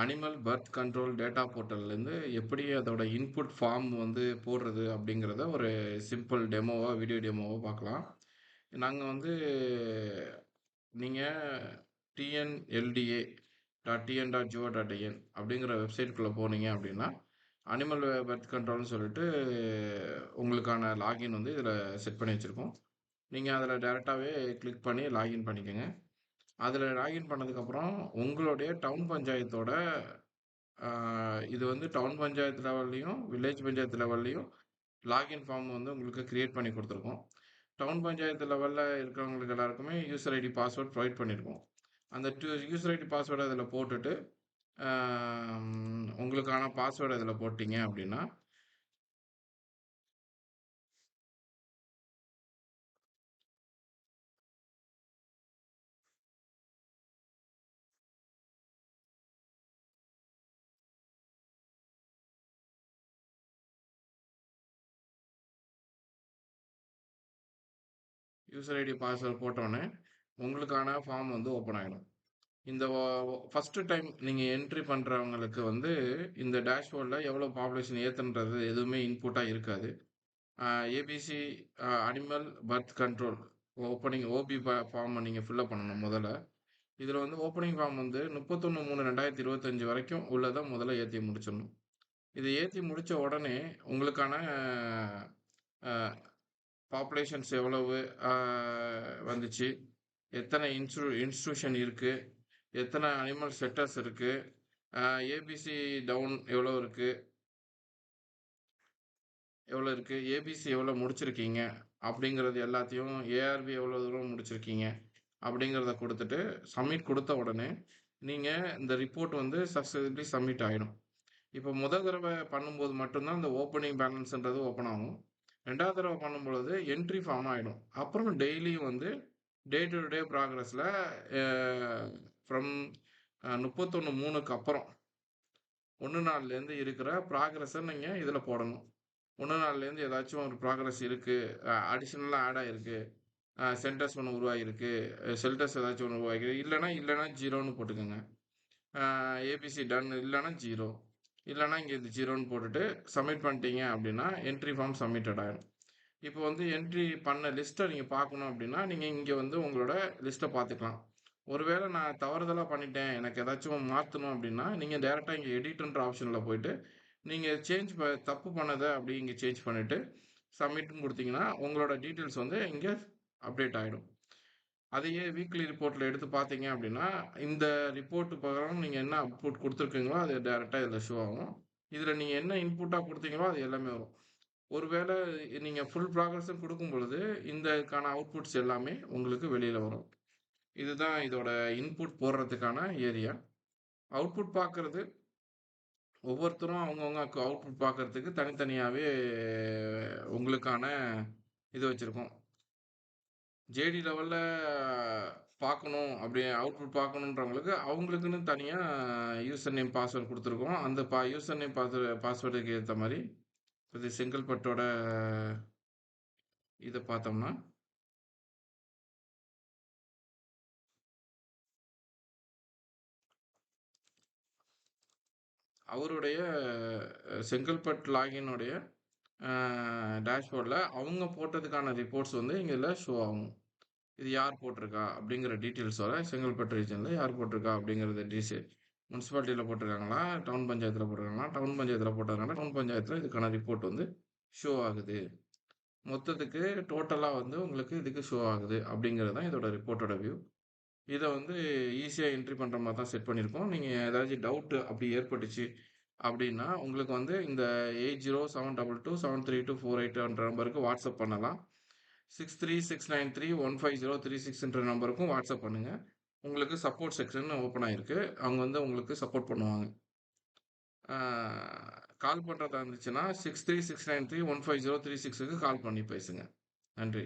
Animal birth control data போர்ட்டல்லேருந்து எப்படி அதோட input form வந்து போடுறது அப்படிங்கிறத ஒரு சிம்பிள் டெமோவா வீடியோ டெமோவா பார்க்கலாம். நாங்கள் வந்து நீங்கள் டிஎன்எல்டிஏ .tn.go.in அப்படிங்கிற வெப்சைட்டுக்குள்ளே போனீங்க அப்படின்னா அனிமல் பர்த் கண்ட்ரோல்னு சொல்லிட்டு உங்களுக்கான லாகின் வந்து இதில் செட் பண்ணி வச்சுருக்கோம். நீங்கள் அதில் டேரெக்டாகவே கிளிக் பண்ணி லாகின் பண்ணிக்கோங்க. அதில் லாகின் பண்ணதுக்கப்புறம் உங்களுடைய டவுன் பஞ்சாயத்தோட இது வந்து டவுன் பஞ்சாயத்து லெவல்லையும் வில்லேஜ் பஞ்சாயத்து லெவல்லையும் லாகின் ஃபார்ம் வந்து உங்களுக்கு கிரியேட் பண்ணி கொடுத்துருக்கோம். டவுன் பஞ்சாயத்து லெவலில் இருக்கிறவங்களுக்கு எல்லாருக்குமே யூசர் ஐடி பாஸ்வேர்ட் ப்ரொவைட் பண்ணியிருக்கோம். அந்த யூசர் ஐடி பாஸ்வேர்டை அதில் போட்டுட்டு உங்களுக்கான பாஸ்வேர்டு அதில் போட்டிங்க அப்படின்னா யூசர் ஐடி பாஸ்வேர்டு போட்டோன்னே உங்களுக்கான ஃபார்ம் வந்து ஓப்பன் ஆகிடும். இந்த ஃபஸ்ட்டு டைம் நீங்கள் என்ட்ரி பண்ணுறவங்களுக்கு வந்து இந்த டேஷ்போர்டில் எவ்வளோ பாப்புலேஷன் ஏற்றுன்றது எதுவுமே இன்புட்டாக இருக்காது. ABC animal birth control opening OP ஃபார்மை நீங்கள் ஃபில்லப் பண்ணணும் முதல்ல. இதில் வந்து ஓப்பனிங் ஃபார்ம் வந்து 31/3/2025 வரைக்கும் உள்ளதை முதல்ல ஏற்றி முடிச்சிடணும். இதை ஏற்றி முடித்த உடனே உங்களுக்கான பாப்புலேஷன்ஸ் எவ்வளவு வந்துச்சு, எத்தனை இன்ஸ்டியூஷன் இருக்குது, எத்தனை அனிமல் செட்டர்ஸ் இருக்குது, ஏபிசி டவுன் எவ்வளோ இருக்குது, ஏபிசி எவ்வளோ முடிச்சிருக்கீங்க அப்படிங்கிறது எல்லாத்தையும், ஏஆர்பி எவ்வளோ தூரம் முடிச்சிருக்கீங்க அப்படிங்கிறத கொடுத்துட்டு சப்மிட் கொடுத்த உடனே நீங்கள் இந்த ரிப்போர்ட் வந்து சக்ஸஸ்ஃபுல்லி சப்மிட் ஆகிடும். இப்போ முதல் தடவை பண்ணும்போது மட்டும்தான் இந்த ஓப்பனிங் பேலன்ஸ்ன்றது ஓப்பன் ஆகும். ரெண்டாவது தடவை பண்ணும்பொழுது என்ட்ரி ஃபார்ம் ஆகிடும். அப்புறம் டெய்லியும் வந்து டே டு டே ப்ராக்ரஸில் ஃப்ரம் 31/3க்கு அப்புறம் 1 நாள்லேருந்து இருக்கிற ப்ராக்ரஸை நீங்கள் இதில் போடணும். 1 நாள்லேருந்து ஏதாச்சும் ஒரு ப்ராக்ரஸ் இருக்குது, அடிஷ்னலாக ஆட் ஆகிருக்கு, சென்டர்ஸ் ஒன்று உருவாகிருக்கு, ஷெல்டர்ஸ் ஏதாச்சும் ஒன்று உருவாகிருக்கு, இல்லைன்னா ஜீரோன்னு போட்டுக்கோங்க. ஏபிசி டன் இல்லைன்னா ஜீரோ, இல்லைன்னா இங்கே இது ஜீரோன்னு போட்டுட்டு சப்மிட் பண்ணிட்டீங்க அப்படின்னா என்ட்ரி ஃபார்ம் சப்மிட்டட் ஆகிடும். இப்போ வந்து என்ட்ரி பண்ண லிஸ்ட்டை நீங்கள் பார்க்கணும் அப்படின்னா நீங்கள் இங்கே வந்து உங்களோட லிஸ்ட்டை பார்த்துக்கலாம். ஒருவேளை நான் தவறுதலாக பண்ணிட்டேன், எனக்கு ஏதாச்சும் மாற்றணும் அப்படின்னா நீங்கள் டேரெக்டாக இங்கே எடிட்ன்ற ஆப்ஷனில் போயிட்டு நீங்கள் தப்பு பண்ணதை அப்படி இங்கே சேஞ்ச் பண்ணிவிட்டு சப்மிட்னு கொடுத்தீங்கன்னா உங்களோட டீட்டெயில்ஸ் வந்து இங்கே அப்டேட் ஆகிடும். அதையே வீக்லி ரிப்போர்ட்டில் எடுத்து பார்த்தீங்க அப்படின்னா இந்த ரிப்போர்ட் பிரகாரம் நீங்கள் என்ன அவுட்புட் கொடுத்துருக்கீங்களோ அது டேரெக்டாக இதில் ஷோ ஆகும். இதில் நீங்கள் என்ன இன்புட்டாக கொடுத்தீங்களோ அது எல்லாமே வரும். ஒருவேளை நீங்கள் ஃபுல் ப்ராக்ரஸும் கொடுக்கும் பொழுது இந்தக்கான அவுட்புட்ஸ் எல்லாமே உங்களுக்கு வெளியில் வரும். இதுதான் இதோட இன்புட் போடுறதுக்கான ஏரியா. அவுட்புட் பார்க்குறது ஒவ்வொருத்தரும் அவங்கவுங்க அவுட்புட் பார்க்குறதுக்கு தனித்தனியாகவே உங்களுக்கான இது வச்சுருக்கோம். ஜேடி லெவலில் பார்க்கணும், அப்படி அவுட்புட் பார்க்கணுன்றவங்களுக்கு அவங்களுக்குன்னு தனியாக யூசர் நேம் பாஸ்வேர்டு கொடுத்துருக்கோம். அந்த யூசர் நேம் பாஸ்வேர்டுக்கு ஏற்ற மாதிரி இது செங்கல்பட்டோட இதை பார்த்தோம்னா அவருடைய செங்கல்பட்டு லாகினுடைய டேஷ்போர்டில் அவங்க போட்டதுக்கான ரிப்போர்ட்ஸ் வந்து இங்கே ஷோ ஆகும். இது யார் போட்டிருக்கா அப்படிங்கிற டீட்டெயில்ஸோட செங்கல்பட்டு ரீஜனில் யார் போட்டிருக்கா அப்படிங்கிறது முனிசிபாலிட்டியில் போட்டிருக்காங்களா, டவுன் பஞ்சாயத்தில் போட்டிருக்காங்களா, டவுன் பஞ்சாயத்தில் போட்டிருக்காங்களா, டவுன் பஞ்சாயத்தில் இதுக்கான ரிப்போர்ட் வந்து ஷோ ஆகுது. மொத்தத்துக்கு டோட்டலாக வந்து உங்களுக்கு இதுக்கு ஷோ ஆகுது அப்படிங்கிறது தான் இதோட ரிப்போர்ட்டோட வியூ. இதை வந்து ஈஸியாக என்ட்ரி பண்ணுற மாதிரி தான் செட் பண்ணியிருக்கோம். நீங்கள் ஏதாச்சும் டவுட்டு அப்படி ஏற்பட்டுச்சு அப்படின்னா உங்களுக்கு வந்து இந்த 8072227324 நம்பருக்கு வாட்ஸ்அப் பண்ணலாம். 6369315036 நம்பருக்கும் வாட்ஸ்அப் பண்ணுங்கள். உங்களுக்கு சப்போர்ட் செக்ஷன் ஓப்பன் ஆகிருக்கு, அவங்க வந்து உங்களுக்கு சப்போர்ட் பண்ணுவாங்க. கால் பண்ணுறதா இருந்துச்சுன்னா 6369315036க்கு கால் பண்ணி பேசுங்க. நன்றி.